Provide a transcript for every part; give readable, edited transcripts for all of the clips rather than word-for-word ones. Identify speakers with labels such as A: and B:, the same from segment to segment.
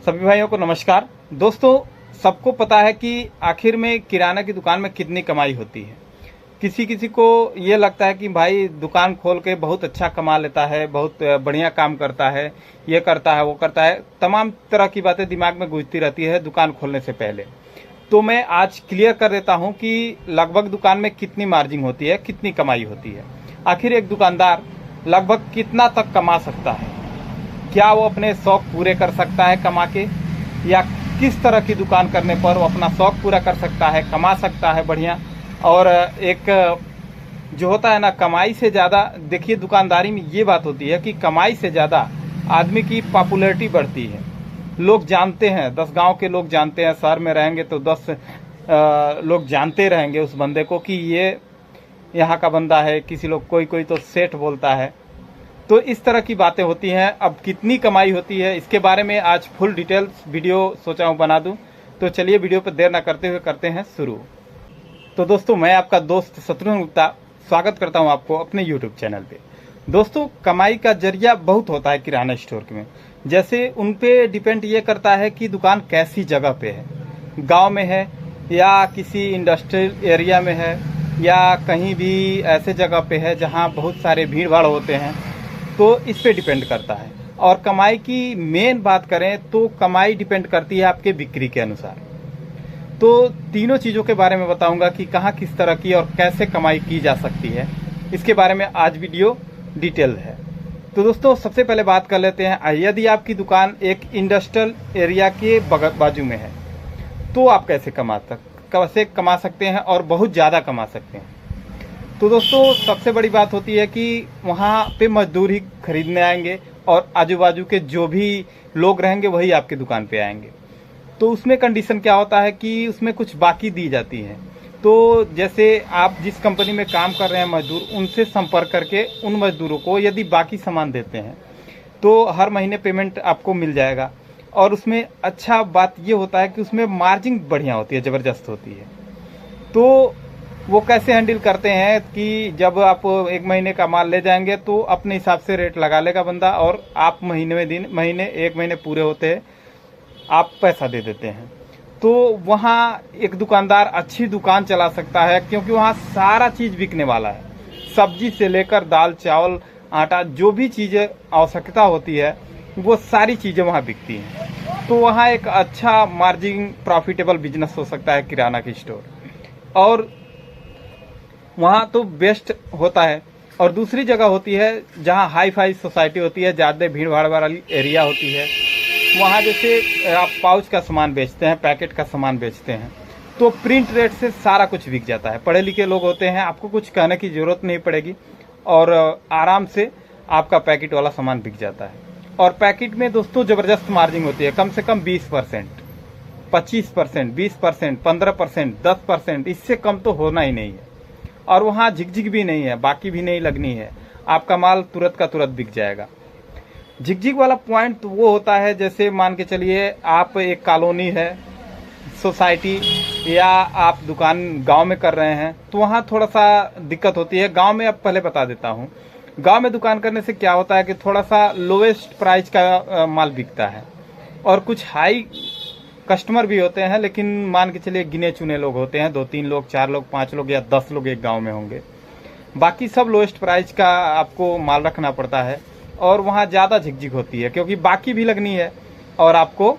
A: सभी भाइयों को नमस्कार। दोस्तों, सबको पता है कि आखिर में किराना की दुकान में कितनी कमाई होती है। किसी किसी को ये लगता है कि भाई दुकान खोल के बहुत अच्छा कमा लेता है, बहुत बढ़िया काम करता है, ये करता है, वो करता है। तमाम तरह की बातें दिमाग में गूंजती रहती है दुकान खोलने से पहले। तो मैं आज क्लियर कर देता हूँ कि लगभग दुकान में कितनी मार्जिन होती है, कितनी कमाई होती है। आखिर एक दुकानदार लगभग कितना तक कमा सकता है, क्या वो अपने शौक पूरे कर सकता है कमा के, या किस तरह की दुकान करने पर वो अपना शौक पूरा कर सकता है, कमा सकता है बढ़िया। और एक जो होता है ना, कमाई से ज़्यादा, देखिए दुकानदारी में ये बात होती है कि कमाई से ज़्यादा आदमी की पॉपुलैरिटी बढ़ती है। लोग जानते हैं, 10 गांव के लोग जानते हैं, शहर में रहेंगे तो 10 लोग जानते रहेंगे उस बंदे को कि ये यहाँ का बंदा है। किसी लोग कोई कोई तो सेठ बोलता है। तो इस तरह की बातें होती हैं। अब कितनी कमाई होती है इसके बारे में आज फुल डिटेल्स वीडियो सोचा हूँ बना दूँ। तो चलिए वीडियो पर देर ना करते हुए करते हैं शुरू। तो दोस्तों, मैं आपका दोस्त शत्रुघ्न गुप्ता स्वागत करता हूँ आपको अपने यूट्यूब चैनल पे। दोस्तों, कमाई का जरिया बहुत होता है किराना स्टोर में। जैसे उन पे डिपेंड ये करता है कि दुकान कैसी जगह पे है, गाँव में है या किसी इंडस्ट्रियल एरिया में है या कहीं भी ऐसे जगह पे है जहाँ बहुत सारे भीड़ भाड़ होते हैं। तो इस पे डिपेंड करता है। और कमाई की मेन बात करें तो कमाई डिपेंड करती है आपके बिक्री के अनुसार। तो तीनों चीज़ों के बारे में बताऊंगा कि कहाँ किस तरह की और कैसे कमाई की जा सकती है। इसके बारे में आज वीडियो डिटेल है। तो दोस्तों, सबसे पहले बात कर लेते हैं, यदि आपकी दुकान एक इंडस्ट्रियल एरिया के बाजू में है तो आप कैसे कमा सकते हैं और बहुत ज़्यादा कमा सकते हैं। तो दोस्तों, सबसे बड़ी बात होती है कि वहाँ पे मजदूर ही खरीदने आएंगे और आजू बाजू के जो भी लोग रहेंगे वही आपकी दुकान पे आएंगे। तो उसमें कंडीशन क्या होता है कि उसमें कुछ बाकी दी जाती है। तो जैसे आप जिस कंपनी में काम कर रहे हैं मजदूर, उनसे संपर्क करके उन मजदूरों को यदि बाकी सामान देते हैं तो हर महीने पेमेंट आपको मिल जाएगा। और उसमें अच्छा बात ये होता है कि उसमें मार्जिन बढ़िया होती है, ज़बरदस्त होती है। तो वो कैसे हैंडल करते हैं कि जब आप एक महीने का माल ले जाएंगे तो अपने हिसाब से रेट लगा लेगा बंदा, और आप एक महीने पूरे होते हैं आप पैसा दे देते हैं। तो वहाँ एक दुकानदार अच्छी दुकान चला सकता है, क्योंकि वहाँ सारा चीज़ बिकने वाला है। सब्जी से लेकर दाल चावल आटा, जो भी चीज़ें आवश्यकता होती है वो सारी चीज़ें वहाँ बिकती हैं। तो वहाँ एक अच्छा मार्जिन प्रॉफिटेबल बिजनेस हो सकता है किराना की स्टोर, और वहाँ तो बेस्ट होता है। और दूसरी जगह होती है जहाँ हाई फाई सोसाइटी होती है, ज़्यादा भीड़ भाड़ वाली एरिया होती है। वहाँ जैसे आप पाउच का सामान बेचते हैं, पैकेट का सामान बेचते हैं, तो प्रिंट रेट से सारा कुछ बिक जाता है। पढ़े लिखे लोग होते हैं, आपको कुछ कहने की ज़रूरत नहीं पड़ेगी और आराम से आपका पैकेट वाला सामान बिक जाता है। और पैकेट में दोस्तों ज़बरदस्त मार्जिन होती है, कम से कम 20%, 25%, 20%, 15%, 10%, इससे कम तो होना ही नहीं है। और वहाँ झिकझिक भी नहीं है, बाकी भी नहीं लगनी है, आपका माल तुरंत का तुरंत बिक जाएगा। झिकझिक वाला पॉइंट तो वो होता है, जैसे मान के चलिए आप एक कॉलोनी है, सोसाइटी, या आप दुकान गांव में कर रहे हैं, तो वहाँ थोड़ा सा दिक्कत होती है। गांव में अब पहले बता देता हूँ, गांव में दुकान करने से क्या होता है कि थोड़ा सा लोवेस्ट प्राइस का माल बिकता है, और कुछ हाई कस्टमर भी होते हैं, लेकिन मान के चलिए गिने चुने लोग होते हैं, 2-3 लोग, 4 लोग, 5 लोग या 10 लोग एक गांव में होंगे। बाकी सब लोएस्ट प्राइस का आपको माल रखना पड़ता है, और वहाँ ज़्यादा झिकझिक होती है, क्योंकि बाकी भी लगनी है। और आपको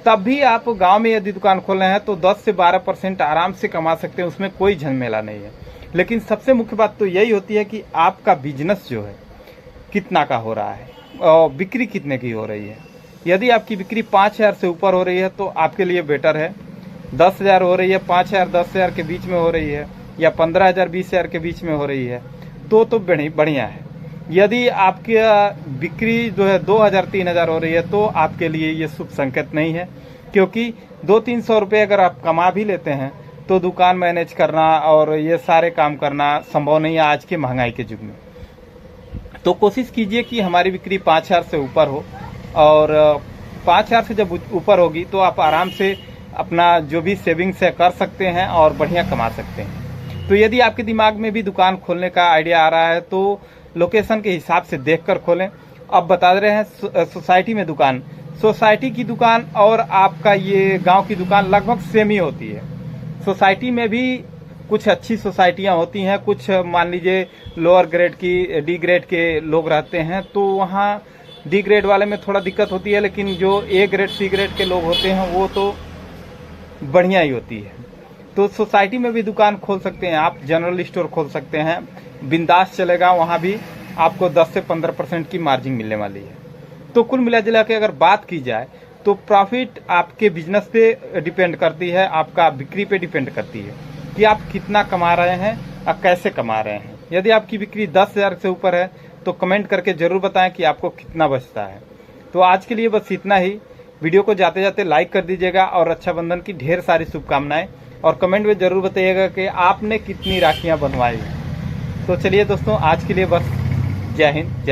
A: तब भी आप गांव में यदि दुकान खोल रहे हैं तो 10 से 12% आराम से कमा सकते हैं, उसमें कोई झमेला नहीं है। लेकिन सबसे मुख्य बात तो यही होती है कि आपका बिजनेस जो है कितना का हो रहा है और बिक्री कितने की हो रही है। यदि आपकी बिक्री 5,000 से ऊपर हो रही है तो आपके लिए बेटर है। 10,000 हो रही है, 5,000 10,000 के बीच में हो रही है, या 15,000 20,000 के बीच में हो रही है तो बढ़िया है। यदि आपकी बिक्री जो है 2,000 3,000 हो रही है तो आपके लिए ये शुभ संकेत नहीं है, क्योंकि 200-300 रुपये अगर आप कमा भी लेते हैं तो दुकान मैनेज करना और ये सारे काम करना संभव नहीं है आज के महंगाई के युग में। तो कोशिश कीजिए कि हमारी बिक्री 5,000 से ऊपर हो, और 5,000 से जब ऊपर होगी तो आप आराम से अपना जो भी सेविंग्स है कर सकते हैं और बढ़िया कमा सकते हैं। तो यदि आपके दिमाग में भी दुकान खोलने का आइडिया आ रहा है तो लोकेशन के हिसाब से देखकर खोलें। अब बता रहे हैं सोसाइटी में दुकान, सोसाइटी की दुकान और आपका ये गांव की दुकान लगभग सेम ही होती है। सोसाइटी में भी कुछ अच्छी सोसाइटियां होती हैं, कुछ मान लीजिए लोअर ग्रेड की, डी ग्रेड के लोग रहते हैं, तो वहाँ डी ग्रेड वाले में थोड़ा दिक्कत होती है, लेकिन जो ए ग्रेड सी ग्रेड के लोग होते हैं वो तो बढ़िया ही होती है। तो सोसाइटी में भी दुकान खोल सकते हैं आप, जनरल स्टोर खोल सकते हैं, बिंदास चलेगा। वहाँ भी आपको 10 से 15% की मार्जिन मिलने वाली है। तो कुल मिला जुला के अगर बात की जाए तो प्रॉफिट आपके बिजनेस पे डिपेंड करती है, आपका बिक्री पे डिपेंड करती है कि आप कितना कमा रहे हैं और कैसे कमा रहे हैं। यदि आपकी बिक्री 10,000 से ऊपर है तो कमेंट करके जरूर बताएं कि आपको कितना बचता है। तो आज के लिए बस इतना ही। वीडियो को जाते जाते लाइक कर दीजिएगा और रक्षाबंधन की ढेर सारी शुभकामनाएं, और कमेंट में जरूर बताइएगा कि आपने कितनी राखियां बनवाई। तो चलिए दोस्तों, आज के लिए बस जय हिंद, जय